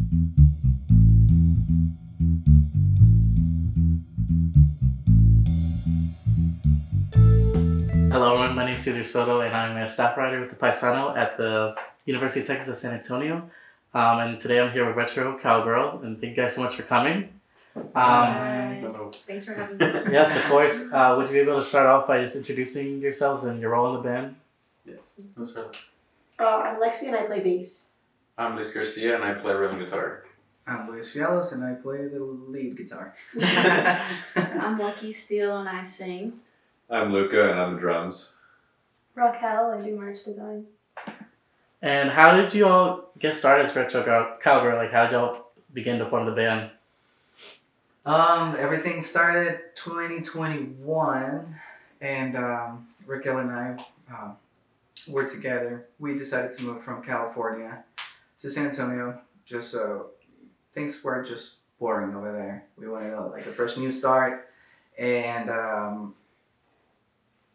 Hello, everyone. My name is Cesar Soto, and I'm a staff writer with the Paisano at the University of Texas at San Antonio. And today I'm here with Retro Cowgirl, and thank you guys so much for coming. Thanks for having us. Yes, of course. Would you be able to start off by just introducing yourselves and your role in the band? Yes. Who's her? I'm Lexi and I play bass. I'm Luis Garcia and I play rhythm guitar. I'm Luis Fialos and I play the lead guitar. I'm Lucky Steele and I sing. I'm Luca and I'm the drums. Raquel, I do merch design. And how did you all get started as Retro Cowgirl? Like, how did y'all begin to form the band? Everything started 2021 and Raquel and I were together. We decided to move from California to San Antonio just so things were just boring over there. We wanted like a fresh new start, and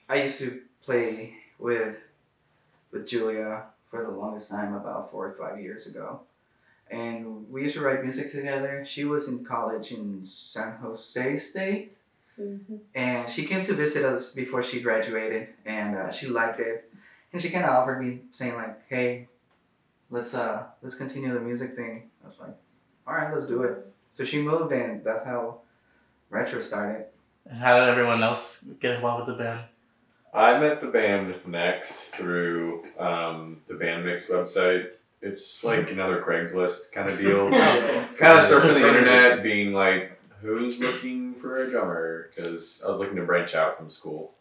I used to play with Julia for the longest time, about 4 or 5 years ago. And we used to write music together. She was in college in San Jose State. Mm-hmm. And she came to visit us before she graduated, and she liked it. And she kind of offered me, saying like, "Hey, let's continue the music thing." I was like, "All right, let's do it." So she moved, and that's how Retro started. And how did everyone else get involved with the band? I met the band next through the Band Mix website. It's like another Craigslist kind of deal. Kind of surfing the internet, being like, who's looking for a drummer? Because I was looking to branch out from school.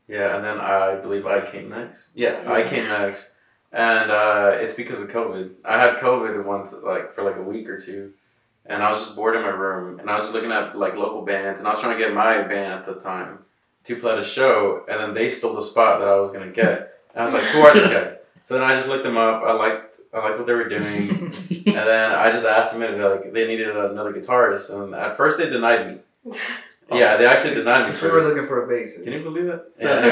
Yeah, and then I believe I came next. Yeah, I came next. And it's because of COVID. I had COVID once, like for like a week or two. And I was just bored in my room. And I was just looking at like local bands. And I was trying to get my band at the time to play at a show. And then they stole the spot that I was going to get. And I was like, who are these guys? So then I just looked them up. I liked what they were doing, and then I just asked them if they needed another guitarist. And at first they denied me. Yeah, they actually denied me. We were looking for a bassist. Can you believe that? That's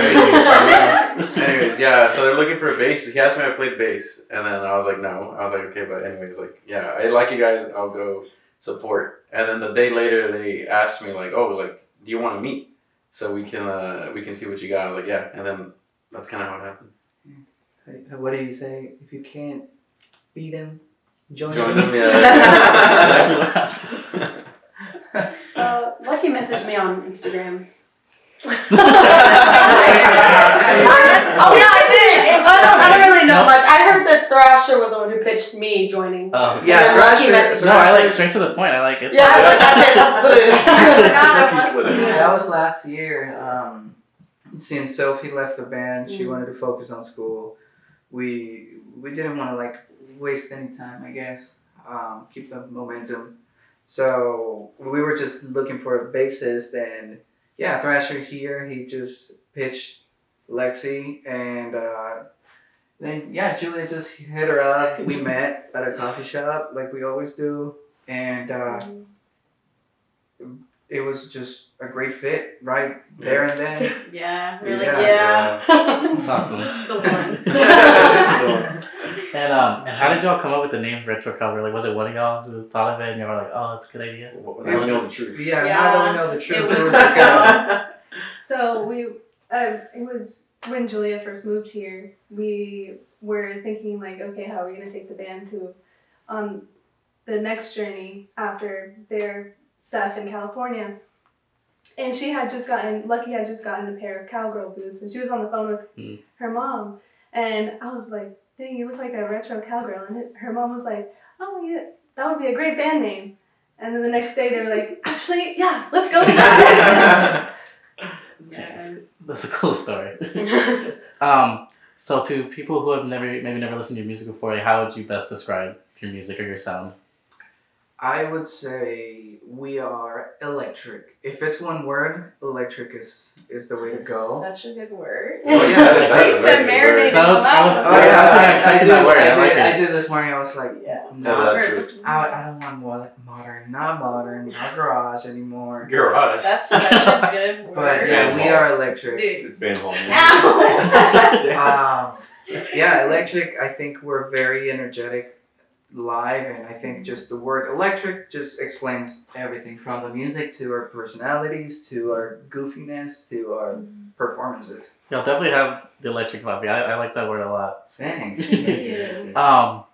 Anyways, yeah. So they're looking for a bass. He asked me if I played bass, and then I was like, no. I was like, okay, but anyways, like, yeah, I like you guys. I'll go support. And then the day later, they asked me like, oh, like, do you want to meet so we can see what you got? I was like, yeah. And then that's kind of how it happened. What do you say? If you can't beat him, join Join him. them, yeah. Lucky messaged me on Instagram. Oh yeah, I did. I don't really know much. I heard that Thrasher was the one who pitched me joining. Oh, Yeah, And then Lucky Thrasher. messaged No, I like straight to the point. I like it. Yeah, that's it. That's what it is. That was last year. Since Sophie left the band, she wanted to focus on school. We didn't want to like waste any time, I guess. Keep the momentum. So we were just looking for a bassist, and yeah, Thrasher here. He just pitched Lexi, and then yeah, Julia just hit her up. We met at a coffee shop like we always do, and it was just a great fit right there and then. Yeah, really. Yeah. That's awesome. This is the one. And how did y'all come up with the name Retro Cowgirl? Like, was it one of y'all who thought of it and you were like, oh, that's a good idea? Now we know the truth. Yeah, Yeah. now that we know the truth, It it was was Raquel. So it was when Julia first moved here, we were thinking like, okay, how are we gonna take the band to on the next journey after their stuff in California? And Lucky had just gotten a pair of cowgirl boots, and she was on the phone with her mom, and I was like, dang, you look like a retro cowgirl. And her mom was like, oh yeah, that would be a great band name. And then the next day they were like, actually, yeah, let's go with that. That's a cool story. So to people who have maybe never listened to your music before, like, how would you best describe your music or your sound? I would say we are electric. If it's one word, electric is the way to go. Such a good word. Oh, yeah, that He's is been very marinating That was- on I was- that oh, one. yeah, I was not expecting that word. I like it. I did this morning. I was like, Yeah. no, That's I don't want not modern, not garage anymore. Garage. That's such a good word. But yeah, we are electric. Dude. It's been home. Ow. Yeah, electric. I think we're very energetic. live, and I think just the word electric just explains everything from the music to our personalities to our goofiness to our performances. Y'all definitely have the electric vibe. I like that word a lot. Thanks.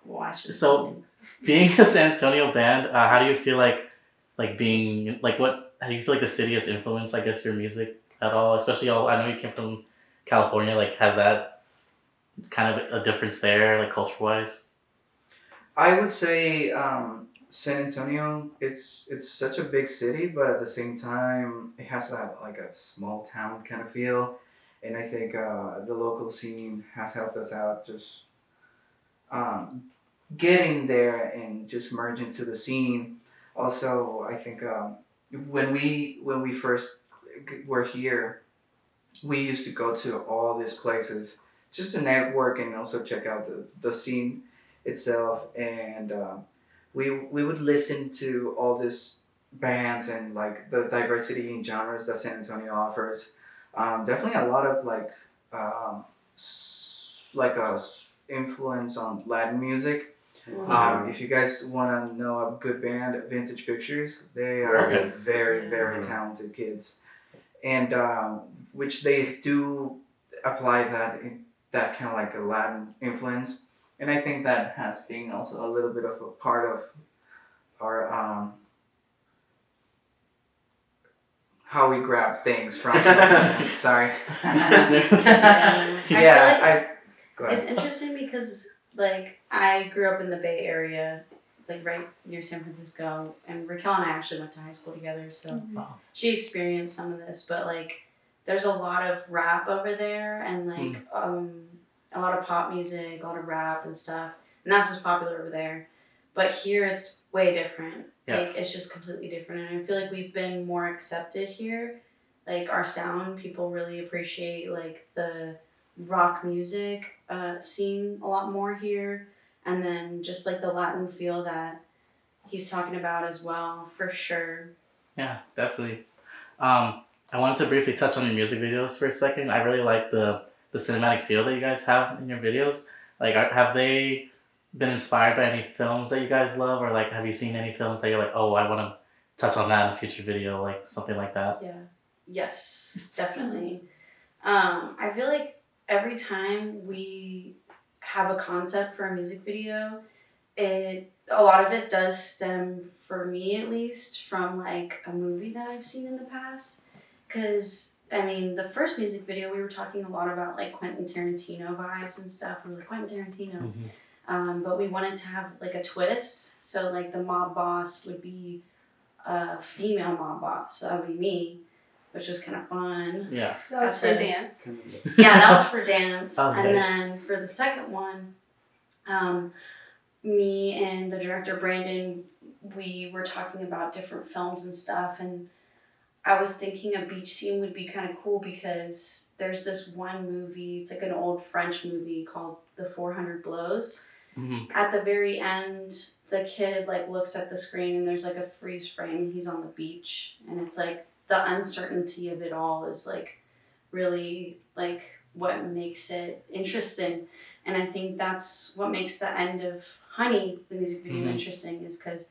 Watch. So being a San Antonio band, how do you feel like being like what? How do you feel like the city has influenced, I guess, your music at all? Especially I know you came from California. Like, has that kind of a difference there, like culture wise? I would say San Antonio. It's such a big city, but at the same time, it has that like a small town kind of feel, and I think the local scene has helped us out just um, getting there and just merge into the scene. Also, I think when we first were here, we used to go to all these places just to network and also check out the scene itself. And we would listen to all these bands and like the diversity in genres that San Antonio offers. Definitely a lot of like influence on Latin music. If you guys want to know a good band, Vintage Pictures, they are Very good. very talented kids, and which they do apply that kind of like a Latin influence, and I think that has been also a little bit of a part of our how we grab things from. Sorry. I feel like Go ahead. it's interesting because like I grew up in the Bay Area, like right near San Francisco, and Raquel and I actually went to high school together, so she experienced some of this. But like, there's a lot of rap over there, and like a lot of pop music, a lot of rap and stuff, and that's what's popular over there. But here it's way different. Yeah. Like it's just completely different, and I feel like we've been more accepted here. Like our sound, people really appreciate like the rock music scene a lot more here, and then just like the Latin feel that he's talking about as well, for sure. Yeah, definitely. I wanted to briefly touch on your music videos for a second. I really like the cinematic feel that you guys have in your videos. Like, have they been inspired by any films that you guys love, or like have you seen any films that you're like, oh, I want to touch on that in a future video, like something like that? Yeah. Yes, definitely. I feel like every time we have a concept for a music video, a lot of it does stem, for me at least, from like a movie that I've seen in the past. Because I mean, the first music video we were talking a lot about like Quentin Tarantino vibes and stuff. We were like, Quentin Tarantino. But we wanted to have like a twist. So like the mob boss would be a female mob boss. So that would be me, which was kind of fun. Yeah. That was for dance. Yeah, that was for dance. Okay. And then for the second one, me and the director Brandon, we were talking about different films and stuff, and I was thinking a beach scene would be kind of cool because there's this one movie, it's like an old French movie called The 400 Blows. At the very end, the kid like looks at the screen and there's like a freeze frame and he's on the beach, and it's like the uncertainty of it all is like really like what makes it interesting. And I think that's what makes the end of Honey, the music video, interesting, is because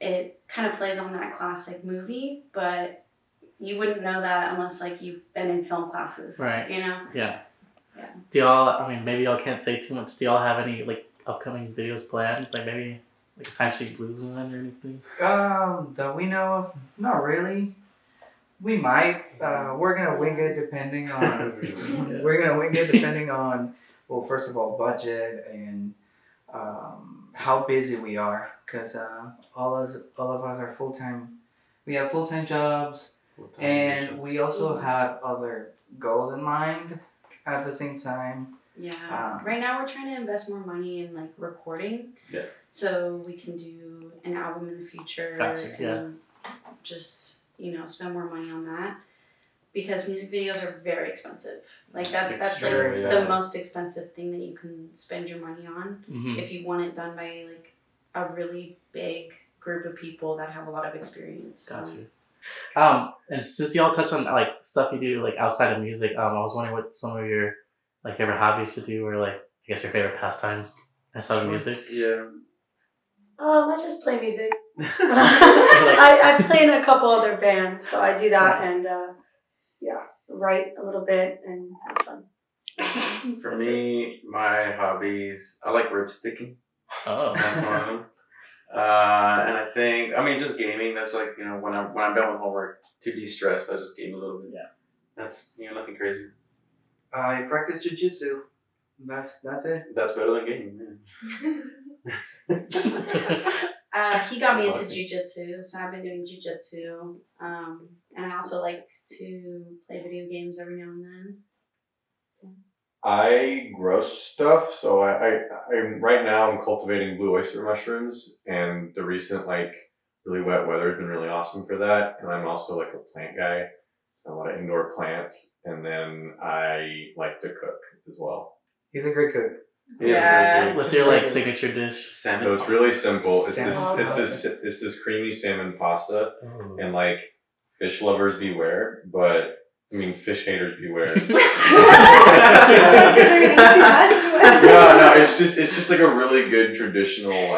it kind of plays on that classic movie, but you wouldn't know that unless like you've been in film classes, Right. You know? Yeah. Yeah. Do y'all, I mean, maybe y'all can't say too much. Do y'all have any like upcoming videos planned? Like maybe like a Timesheet Blues one or anything? That we know of, not really. We might. We're gonna wing it depending on. We're gonna wing it depending on. Well, first of all, budget and how busy we are. Cause all of us are full time. We have full time jobs, and we also have other goals in mind at the same time. Yeah. Right now we're trying to invest more money in like recording. Yeah. So we can do an album in the future. Gotcha, yeah. And just, spend more money on that. Because music videos are very expensive. Like that's like Extremely, the yeah. most expensive thing that you can spend your money on. If you want it done by like a really big group of people that have a lot of experience. So. Gotcha. And since y'all touched on like stuff you do like outside of music, I was wondering what some of your like favorite hobbies to do, or like I guess your favorite pastimes outside of music. Yeah. I just play music. I play in a couple other bands, so I do that and write a little bit and have fun. For me, my hobbies, I like ripsticking. Oh. That's one of them. And I think, just gaming. That's like, when I'm done with homework, to de-stress, I just game a little bit. Yeah. That's nothing crazy. I practice jiu-jitsu. That's it. That's better than gaming, man. He got me into jujitsu, so I've been doing jujitsu. And I also like to play video games every now and then. I grow stuff, so I'm right now I'm cultivating blue oyster mushrooms, and the recent really wet weather has been really awesome for that. And I'm also like a plant guy, a lot of indoor plants, and then I like to cook as well. He's a great cook. Yeah. What's your signature dish? Salmon. So it's really simple. It's Salmon this creamy salmon pasta, Oh. and fish lovers beware, but fish haters beware. Because they're gonna eat too much. No, it's just like a really good traditional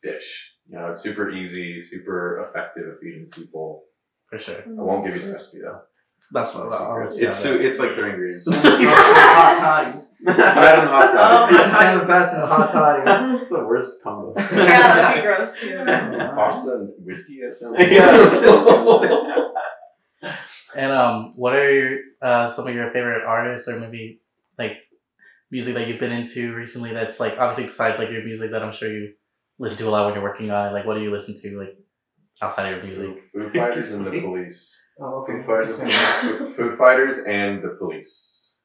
dish. It's super easy, super effective at feeding people. For sure. I won't give you the recipe though. That's what I'll It's like 3 ingredients. Hot toddies. Imagine hot toddy. That's the best in the hot toddies. It's the worst combo. Yeah, that'd be gross too. Pasta and whiskey. That sounds And what are your some of your favorite artists, or maybe music that you've been into recently? That's obviously besides your music that I'm sure you listen to a lot when you're working on it. What do you listen to outside of your music? Foo Fighters and the Police. Oh, okay. Foo Fighters and the Police.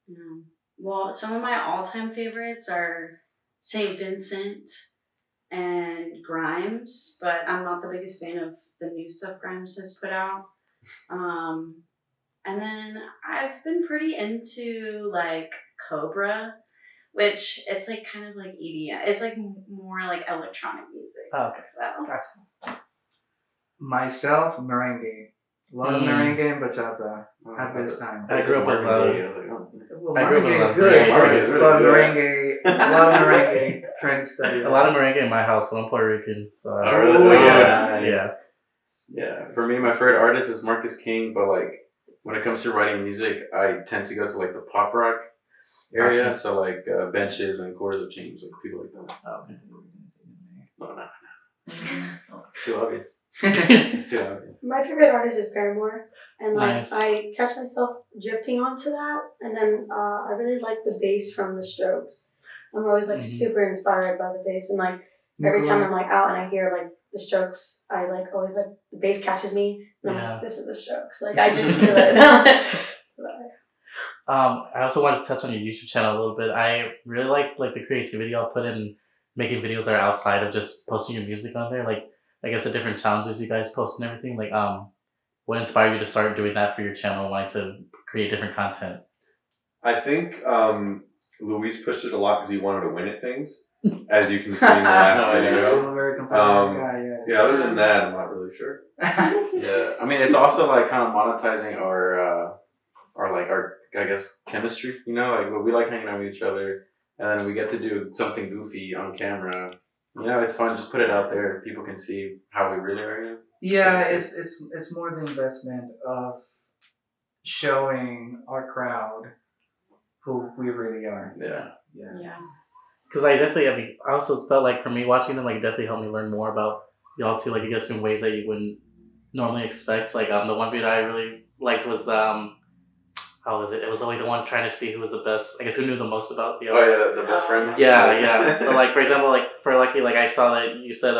Yeah. Well, some of my all-time favorites are St. Vincent and Grimes, but I'm not the biggest fan of the new stuff Grimes has put out. And then I've been pretty into Cobra, which it's kind of like EDM. It's more electronic music. Oh, okay. So. Gotcha. Myself, merengue. A lot of merengue and bachata at this time. I grew up with Well, I grew up with merengue is merengue good, too. but merengue, a lot of merengue, trying to study a lot of merengue in my house, so I'm Puerto Rican. So Oh, really? yeah, Nice. yeah. Yeah. For me, my favorite artist is Marcus King, but when it comes to writing music, I tend to go to the pop rock area. Gotcha. So Benches and Quarters of Change, people like that. Oh, okay. No. It's too obvious. It's too obvious. My favorite artist is Paramore, and Nice. I catch myself drifting onto that, and then I really like the bass from the Strokes. I'm always super inspired by the bass, and every time I'm out and I hear the Strokes, I always the bass catches me, and I'm this is the Strokes. I just feel it. So, I also wanted to touch on your YouTube channel a little bit. I really like the creativity y'all put in making videos that are outside of just posting your music on there. I guess the different challenges you guys post and everything. What inspired you to start doing that for your channel, wanting to create different content? I think Luis pushed it a lot because he wanted to win at things, as you can see in the last video. I'm a very competitive guy, yes. Yeah, other than that, I'm not really sure. Yeah, it's also kind of monetizing our I guess chemistry. We like hanging out with each other, and then we get to do something goofy on camera. It's fun. Just put it out there. People can see how we really are. Yeah, it's more the investment of showing our crowd who we really are. Yeah. Because I also felt for me watching them, it definitely helped me learn more about y'all too. I guess in ways that you wouldn't normally expect. The one video I really liked was the how was it? It was the one trying to see who was the best. I guess who knew the most about the. Oh yeah, the best friend. Yeah. So for example, for Lucky, I saw that you said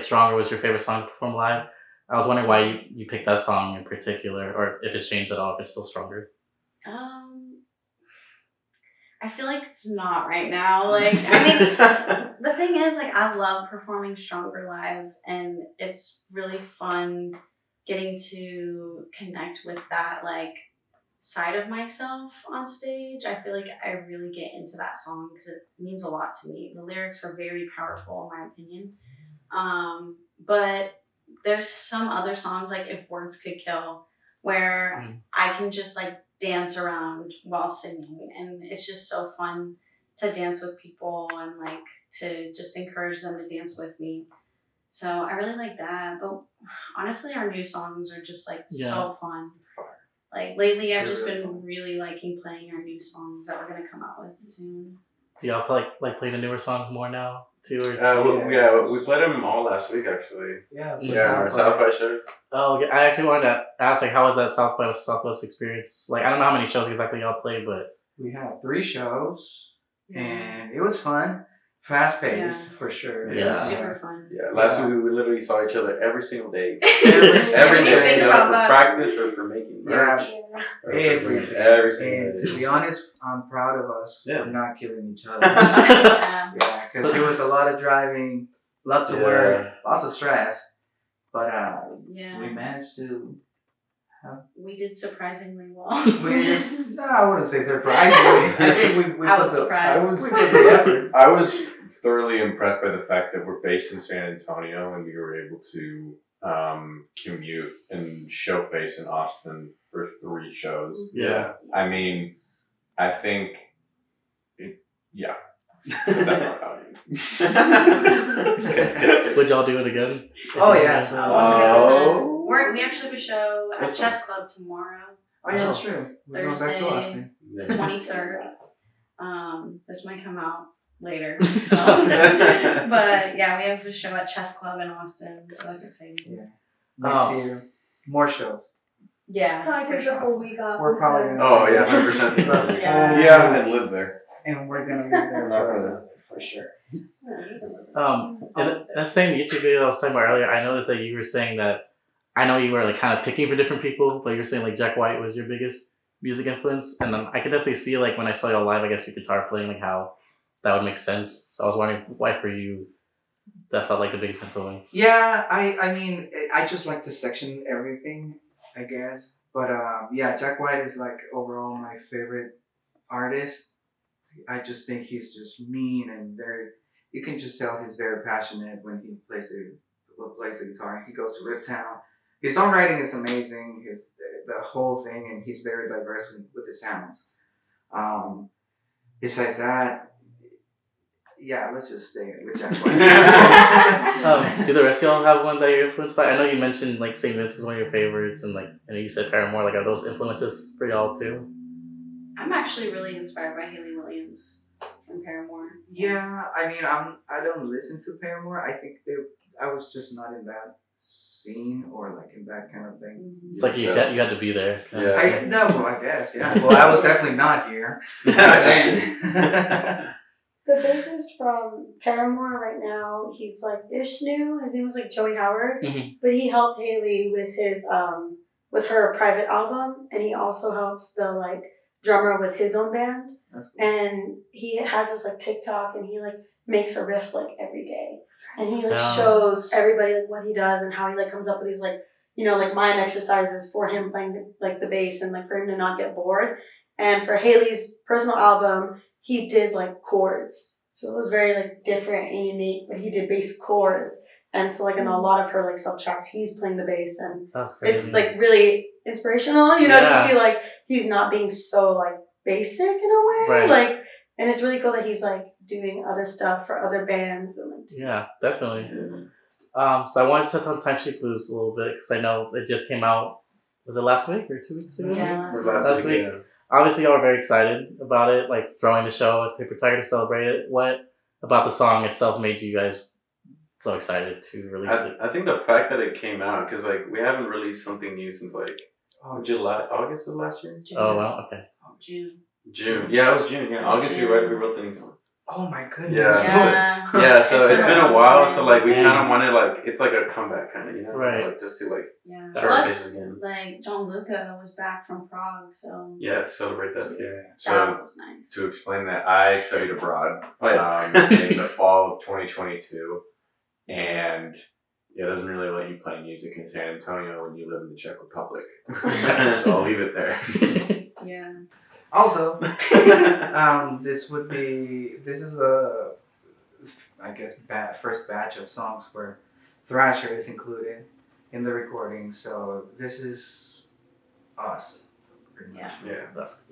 Stronger was your favorite song to perform live. I was wondering why you picked that song in particular, or if it's changed at all, if it's still Stronger. I feel it's not right now. The thing is, I love performing Stronger live, and it's really fun getting to connect with that, side of myself on stage. I feel I really get into that song because it means a lot to me. The lyrics are very powerful, in my opinion. But there's some other songs, If Words Could Kill, where I can just dance around while singing, and it's just so fun to dance with people and like to just encourage them to dance with me. So I really like that. But honestly, our new songs are just like so fun. Like lately, I've just been really liking playing our new songs that we're gonna come out with soon. So y'all play the newer songs more now too? Or? We played them all last week actually. Yeah. Our South by shows. Oh, okay. I actually wanted to ask, like, how was that South by Southwest experience? Like, I don't know how many shows exactly y'all played, but We had 3 shows, and it was fun. Fast paced, for sure. It was super fun. Yeah, last week we literally saw each other every single day. Every day, day. for practice or for making merch. Every single And day. to be honest, I'm proud of us for not killing each other. Yeah. Because it was a lot of driving, lots of work, lots of stress. But we managed to. We did surprisingly well. I wouldn't say surprisingly. I think we I put was the, surprised. we put the effort. I was thoroughly impressed by the fact that we're based in San Antonio and we were able to commute and show face in Austin for 3 shows. Yeah. I mean, I think would y'all do it again? Oh, yeah. We actually have a show at Chess Club tomorrow. Oh, yeah, that's true. We're going back to Austin. The 23rd. This might come out later. But yeah, we have a show at Chess Club in Austin, so that's exciting. Yeah. Next year, more shows. Yeah. I took the whole week off. We're probably gonna 100%. Yeah. And live there. And we're gonna be there for sure. In that same YouTube video I was talking about earlier, I noticed that you were saying that, I know you were like kind of picking for different people, but you were saying like Jack White was your biggest music influence, and then I could definitely see like when I saw you live, I guess your guitar playing, like how that would make sense. So I was wondering why for you that felt like the biggest influence. Yeah, I mean, I just like to section everything, I guess. But yeah, Jack White is like overall my favorite artist. I just think he's just mean and you can just tell he's very passionate when he plays the guitar. He goes to Riff Town. His songwriting is amazing. The whole thing, and he's very diverse with his sounds. Besides that, yeah, let's just stay with Jack White. Do the rest of y'all have one that you're influenced by? I know you mentioned like St. Vincent is one of your favorites, and like I know you said Paramore. Like, are those influences for y'all too? I'm actually really inspired by Haley Williams from Paramore. Yeah, I mean, I don't listen to Paramore. I think I was just not in that scene or like in that kind of thing. It's like you had to be there. Yeah. I guess, yeah. Well, I was definitely not here. The bassist from Paramore right now, he's like ish new. His name was like Joey Howard, but he helped Haley with his with her private album, and he also helps the like drummer with his own band. That's cool. And he has this like TikTok, and he like makes a riff like every day, and he like shows everybody like what he does and how he like comes up with these like like mind exercises for him playing the bass and like for him to not get bored. And for Haley's personal album, he did like chords, so it was very like different and unique. But he did bass chords, and so like in a lot of her like sub tracks, he's playing the bass, and it's like really inspirational, to see like he's not being so like basic in a way, right. Like, and it's really cool that he's like doing other stuff for other bands and like. Yeah, definitely. So I wanted to touch on Timesheet Blues a little bit because I know it just came out. Was it last week or 2 weeks ago? Yeah, last week. Yeah. Obviously, y'all were very excited about it, like throwing the show at Paper Tiger to celebrate it. What about the song itself made you guys so excited to release it? I think the fact that it came out, because like we haven't released something new since like August of last year. June. Oh wow, okay. June. Yeah, it was June. Yeah, August. We wrote the new song. Oh my goodness. Yeah. Yeah, so it's been a while. So like we kind of wanted like it's like a comeback kind of, right? Like just to like Plus, like John Luca was back from Prague, so to celebrate that. Yeah, that was nice. To explain that, I studied abroad in the fall of 2022, and it doesn't really let you play music in San Antonio when you live in the Czech Republic. So I'll leave it there. Yeah. Also, this is I guess first batch of songs where Thrasher is included in the recording. So this is us, pretty much. Yeah, that's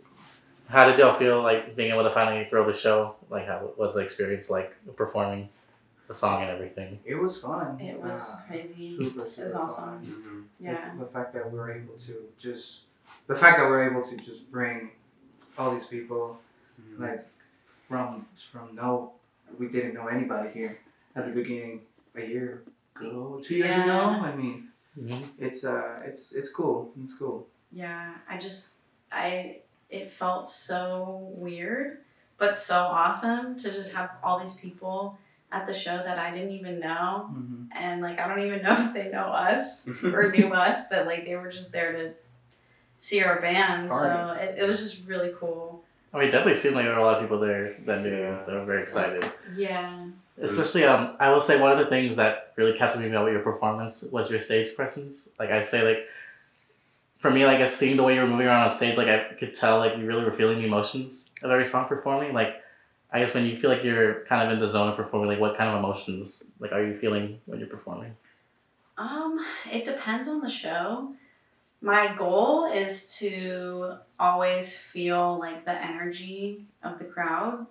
How did y'all feel like being able to finally throw the show? Like, how was the experience like performing the song and everything? It was fun. It was crazy. Super, It was super awesome. fun. Yeah. The fact that we're able to just bring all these people, like from we didn't know anybody here at the beginning a year ago, 2 years ago. I mean, it's cool. It's cool. Yeah, it felt so weird, but so awesome to just have all these people at the show that I didn't even know. And like, I don't even know if they know us or knew us, but like, they were just there to see our band. So it was just really cool. I mean, it definitely seemed like there were a lot of people there that knew you. They were very excited. Yeah. Especially, I will say one of the things that really captivated me about your performance was your stage presence. Like I say, like, for me, like, seeing the way you were moving around on stage, like, I could tell, like, you really were feeling the emotions of every song performing. Like, I guess when you feel like you're kind of in the zone of performing, like, what kind of emotions, like, are you feeling when you're performing? It depends on the show. My goal is to always feel, like, the energy of the crowd,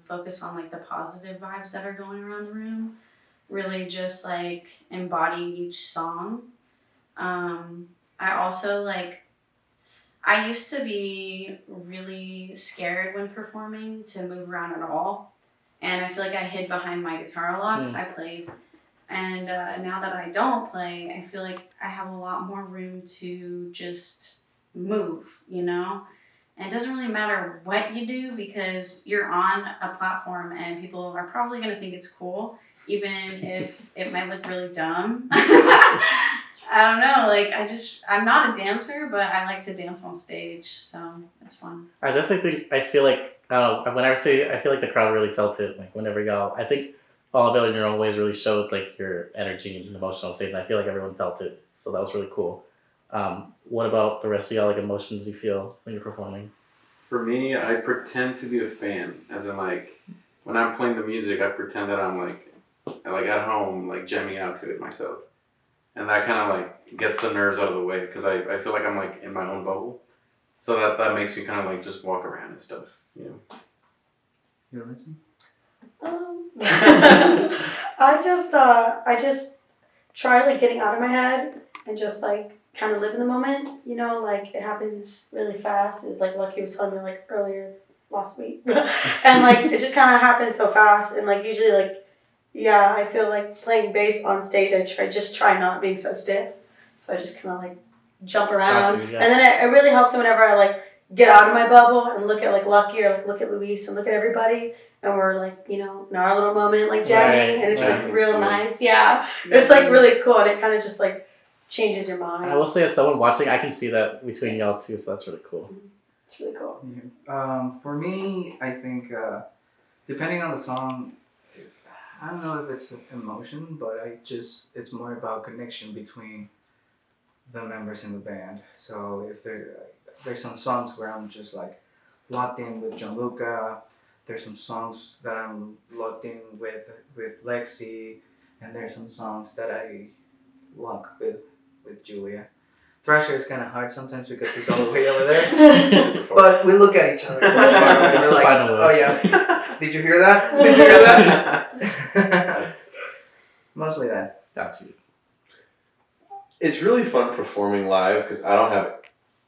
focus on, like, the positive vibes that are going around the room, really just, like, embody each song. I also, like, I used to be really scared when performing to move around at all. And I feel like I hid behind my guitar a lot because I played. And now that I don't play, I feel like I have a lot more room to just move, you know? And it doesn't really matter what you do because you're on a platform and people are probably going to think it's cool, even if it might look really dumb. I don't know, like, I'm not a dancer, but I like to dance on stage, so it's fun. I definitely feel like, whenever I feel like the crowd really felt it, like, whenever y'all, I think all of it in your own ways really showed, like, your energy and emotion on stage, and I feel like everyone felt it, so that was really cool. What about the rest of y'all, like, emotions you feel when you're performing? For me, I pretend to be a fan, as in, like, when I'm playing the music, I pretend that I'm, like at home, like, jamming out to it myself. And that kind of, like, gets the nerves out of the way, because I feel like I'm, like, in my own bubble. So that makes me kind of, like, just walk around and stuff, you know. You know I just try, like, getting out of my head and just, like, kind of live in the moment, you know, like, it happens really fast. It's like Lucky was telling me, like, earlier last week. And, like, it just kind of happens so fast. And, like, usually, like, yeah, I feel like playing bass on stage, I just try not being so stiff. So I just kind of, like, jump around. And then it really helps whenever I, like, get out of my bubble and look at, like, Lucky or, like, look at Luis and look at everybody. And we're, like, you know, in our little moment, like, jamming. And it's, like, real nice. Yeah. It's, like, really cool. And it kind of just, like, changes your mind. I will say, as someone watching, I can see that between y'all too, so that's really cool. It's really cool. For me, I think, depending on the song, I don't know if it's emotion, but it's more about connection between the members in the band. So if there's some songs where I'm just, like, locked in with Gianluca, there's some songs that I'm locked in with Lexi, and there's some songs that I lock with Julia. Thrasher is kind of hard sometimes because he's all the way over there. But we look at each other. We're like, oh yeah, did you hear that? Did you hear that? Mostly that. Got you. It's really fun performing live because I don't have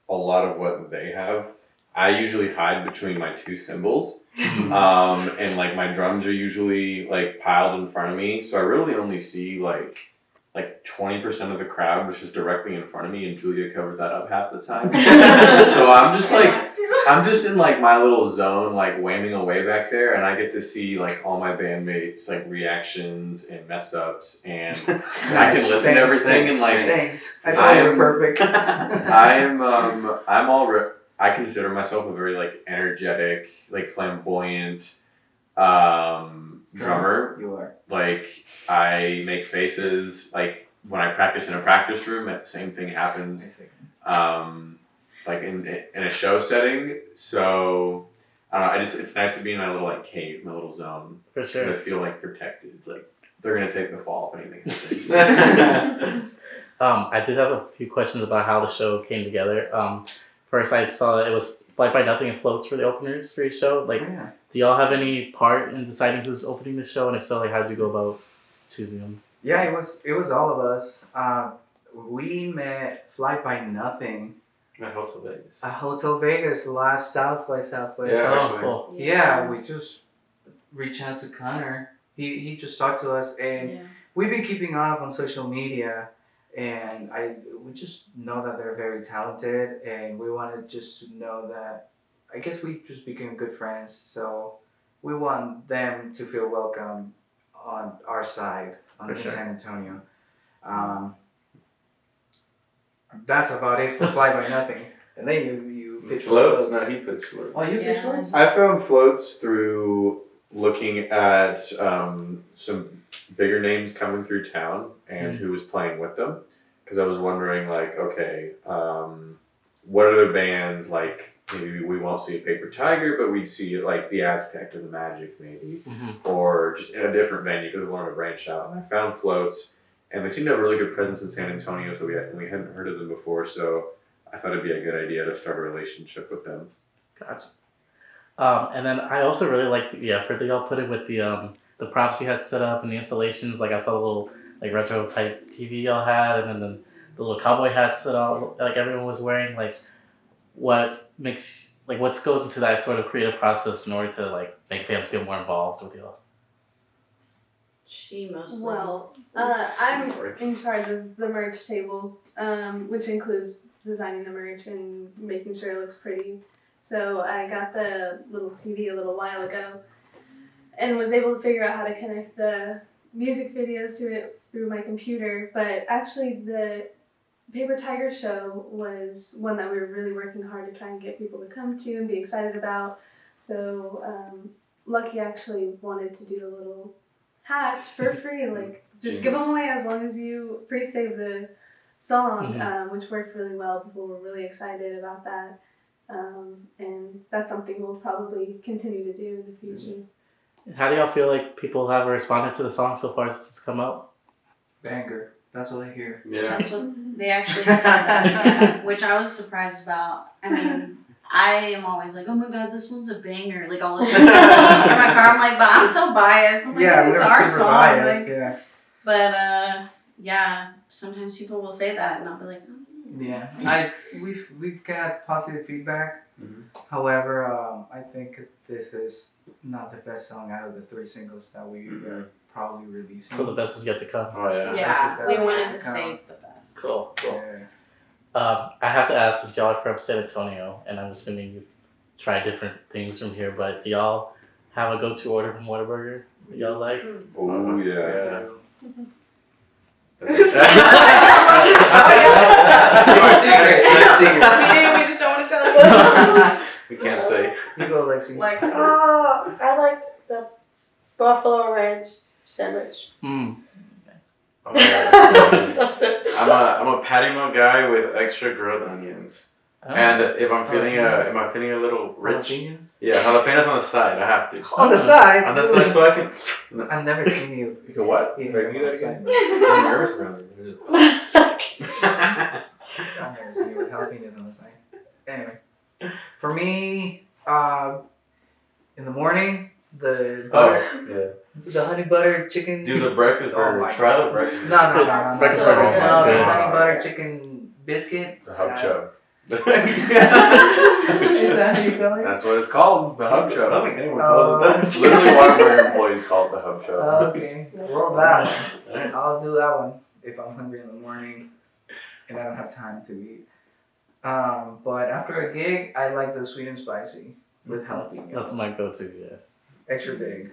a lot of what they have. I usually hide between my two cymbals, and like my drums are usually like piled in front of me, so I really only see like 20% of the crowd, which is directly in front of me, and Julia covers that up half the time. So I'm just in like my little zone, like whamming away back there, and I get to see like all my bandmates like reactions and mess ups, and I can listen to everything and like. Thanks. I thought you were perfect. I consider myself a very like energetic, like flamboyant drummer. You are. Like I make faces. Like when I practice in a practice room, the same thing happens. Like in a show setting. So I don't know. It's nice to be in my little like cave, my little zone. For sure. I feel like protected. It's like they're gonna take the fall if anything happens. I did have a few questions about how the show came together. First, I saw that it was Fly By Nothing and Floats were the openers for your show. Like, Yeah. do y'all have any part in deciding who's opening the show? And if so, like, how did you go about choosing them? Yeah, it was all of us. We met Fly By Nothing At Hotel Vegas. at Hotel Vegas last South by Southwest. Yeah, Oh, actually. cool. Yeah, we just reached out to Connor. He just talked to us, and Yeah. we've been keeping up on social media, and we just know that they're very talented, and we wanted just to know that. I guess we just became good friends, so we want them to feel welcome on our side For in sure. San Antonio. That's about it for Fly By Nothing. And then you pitch Floats? No, he pitched Floats. Oh, you pitch Yeah. floats? I found floats through looking at some bigger names coming through town and who was playing with them. Because I was wondering, like, okay, what other bands, like, maybe we won't see a Paper Tiger, but we'd see, like, the Aztec or the Magic, maybe. Or just in a different venue because we wanted to branch out. And I found floats, and they seemed to have a really good presence in San Antonio, so we hadn't heard of them before, so I thought it'd be a good idea to start a relationship with them. Gotcha. And then I also really liked the effort that y'all put in with the props you had set up and the installations. Like I saw the little like retro type TV y'all had, and then the little cowboy hats that all like everyone was wearing. Like, what goes into that sort of creative process in order to like make fans feel more involved with y'all? She mostly. Well, I'm in charge of the merch table, which includes designing the merch and making sure it looks pretty. So I got the little TV a little while ago and was able to figure out how to connect the music videos to it through my computer. But actually the Paper Tiger show was one that we were really working hard to try and get people to come to and be excited about. So Lucky actually wanted to do a little hats for free, like just give them away as long as you pre-save the song, which worked really well. People were really excited about that, and that's something we'll probably continue to do in the future. How do y'all feel like people have responded to the song so far since it's come out? Banger. That's what I hear. Yeah. That's what they actually said that, yeah, which I was surprised about. I mean, I am always like, oh my god, this one's a banger. Like, all this in my car, I'm like, but I'm so biased. I'm like, this is our song. Biased, Like, yeah. but yeah, sometimes people will say that, and I'll be like, oh. Yeah, we've got positive feedback. However, I think this is not the best song out of the 3 singles that we are probably releasing. So the best is yet to come. Oh, yeah. Yeah, we wanted to come. save the best. Cool. Yeah. I have to ask, since y'all are from San Antonio, and I'm assuming you've tried different things from here, but do y'all have a go-to order from Whataburger that y'all like? Oh, yeah. We just don't want to tell you. We can't say. You go, Lexi. Oh, I like the buffalo ranch sandwich. Oh, yeah. That's it. I'm a patty melt guy with extra grilled onions. Oh. And if I'm feeling a little rich, Jalapeno? yeah, jalapenos on the side. I have to. On the side? On the side, so I can. I've never seen you. You go, what? eating Can I do on that the again? side. I'm nervous around it. I've never seen you with jalapenos on the side. Anyway, for me, in the morning, the butter, Yeah. the honey butter chicken. Do the breakfast burger. my Try the breakfast. No, Breakfast So burgers good. are the good. honey butter chicken biscuit. The Hub Chub. Is that how you call it? That's what it's called. The Hub I don't Chub. think anyone calls it that. Literally, Whataburger employees call it the Hub Chub. Okay, well that one. I'll do that one if I'm hungry in the morning and I don't have time to eat. But after a gig, I like the sweet and spicy with jalapeno. That's my go-to, yeah. Extra big,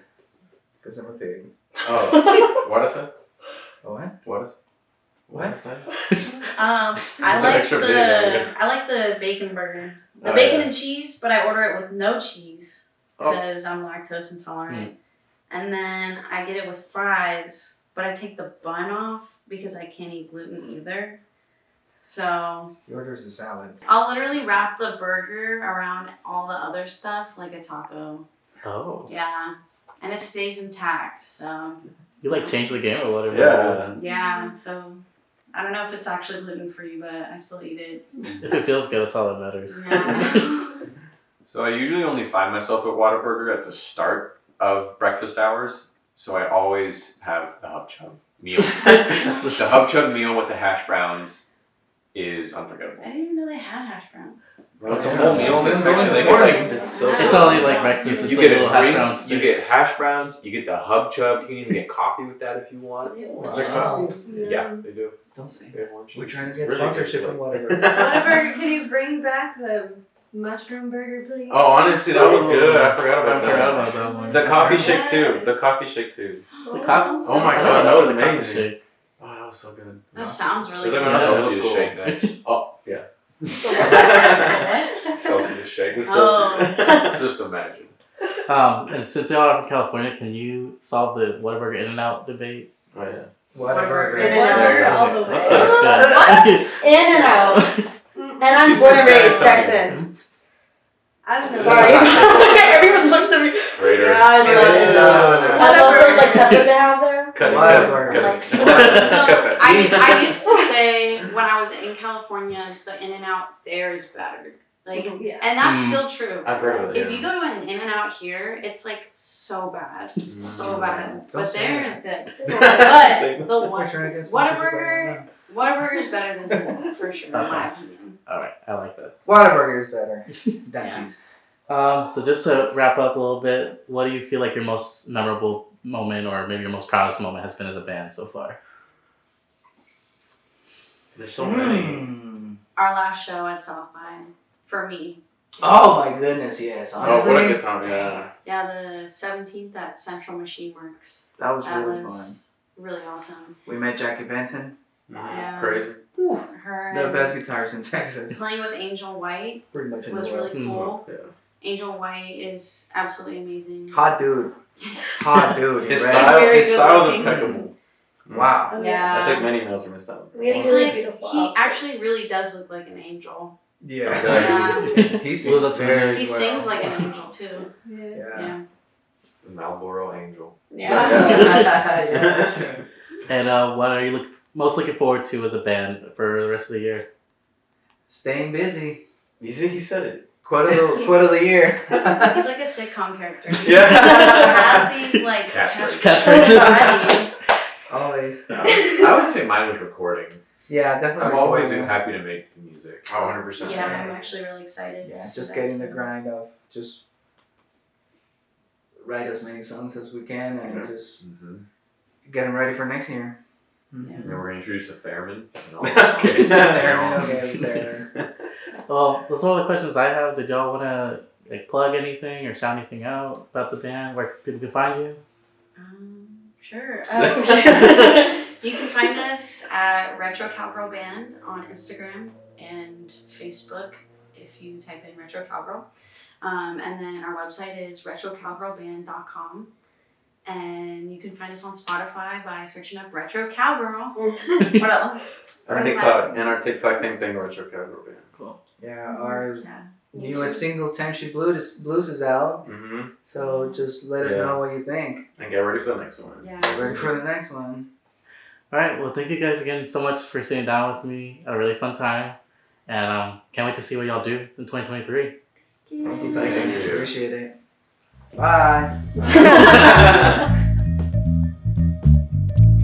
because I'm a pig. Oh, what is that? What? What is? What? Is that? I that like extra big, yeah. I like the bacon burger. The Oh, bacon yeah. and cheese, but I order it with no cheese Oh. because I'm lactose intolerant. And then I get it with fries, but I take the bun off because I can't eat gluten either. So He orders a salad. I'll literally wrap the burger around all the other stuff like a taco. Oh. Yeah. And it stays intact, so You like change the game or whatever. Yeah. yeah, so I don't know if it's actually gluten free, but I still eat it. If it feels good, that's all that matters. Yeah. So I usually only find myself at Whataburger at the start of breakfast hours. So I always have the Hub Chub meal. The Hub Chub meal with the hash browns is unforgettable. I didn't even know they had hash browns. It's a whole meal in this Yeah. section. They get like It's only like breakfast. It's you like get a little hash drink, browns. you get hash browns, you get the Hub Chub. You can even get coffee with that if you want. Wow. Yeah, they do. Don't say. They have orange We're juice. trying to It's get really sponsorship good. from whatever. Whatever, can you bring back the mushroom burger, please? Oh, honestly, that was good. I forgot I about forgot that. about that one. The coffee shake too. The coffee shake too. The coffee. Oh my I god, don't that know was the coffee amazing. shake. Oh, that was so good. That sounds really Is that good. another- Celsius cool. shake next. Oh, yeah. Celsius shake. Oh. Just imagine. And since y'all are from California, can you solve the Whataburger In-N-Out debate? Oh, yeah. Whatever. In-N-Out. All the way. What? In and out. And I'm You born and said raised something. Texan. I don't know. Sorry. Everyone looked at me. Raider. Yeah, I know. I love those like peppers they have there. Cut it, Whatever. cut it, cut Like- it. So Cut that. I used to say when I was in California, the In-N-Out there is better. Like, Yeah. and that's Mm. still true. I've heard of it. If yeah. you go to an In-N-Out here, it's like so bad, so bad. Don't But say there that. is good. Say But the We're trying to get Whataburger, Whataburger is better than Google, for sure, in my Okay. opinion. All right, I like that. Whataburger is better. That's Yeah. easy. So just to wrap up a little bit, what do you feel like your most memorable moment, or maybe your most proudest moment, has been as a band so far? There's so many. Mm. Our last show at South by, for me. Oh my goodness, yes. Oh, Honestly, what a good time, yeah. Yeah, the 17th at Central Machine Works. that was That really was really awesome. fun. We met Jackie Benson, Yeah. Crazy. Her the and best guitarist in Texas. playing with Angel White Pretty much in was the world. really cool. Yeah. Angel White is absolutely amazing. Hot dude. Hot dude. His Right? style, very his style's good-looking. impeccable. Wow. Oh, Yeah. I take many notes from his style. We had He's really like, beautiful he outfits. actually really does look like an angel. Yeah. Yeah. He Was sings up to very He well. sings like an angel too. Yeah. Yeah. Yeah. Marlboro Angel. Yeah. Yeah, that's true. And what are you most looking forward to as a band for the rest of the year? Staying busy. You see, he said it. Quote of the year. He's like a sitcom character. Yeah. He has these like Catchphrases. Catchphrases. Always. I would say mine was recording. Yeah, definitely. I'm always recording. happy to make music. Oh, 100%. Yeah, I'm actually really excited. Yeah, to do just that getting the too. grind of just write as many songs as we can and Yeah. just Mm-hmm. get them ready for next year. Yeah. And then we're gonna introduce a theremin. And all Okay. There, okay, there. Well, those are all the questions I have. Did y'all want to plug anything or shout anything out about the band, where people can find you? Sure. You can find us at Retro Cowgirl Band on Instagram and Facebook if you type in Retro Cowgirl. And then our website is retrocowgirlband.com. And you can find us on Spotify by searching up Retro Cowgirl. What else? Our TikTok, same thing, Retro Cowgirl Band. Cool. Yeah, our Yeah. newest single, Timesheet Blues, is out. Mm-hmm. So just let us Yeah. know what you think. And get ready for the next one. Yeah. Ready for the next one. All right. Well, thank you guys again so much for sitting down with me. A really fun time, and can't wait to see what y'all do in 2023. Awesome, thank you. Appreciate it. Bye.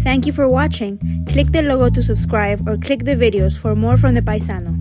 Thank you for watching. Click the logo to subscribe or click the videos for more from the Paisano.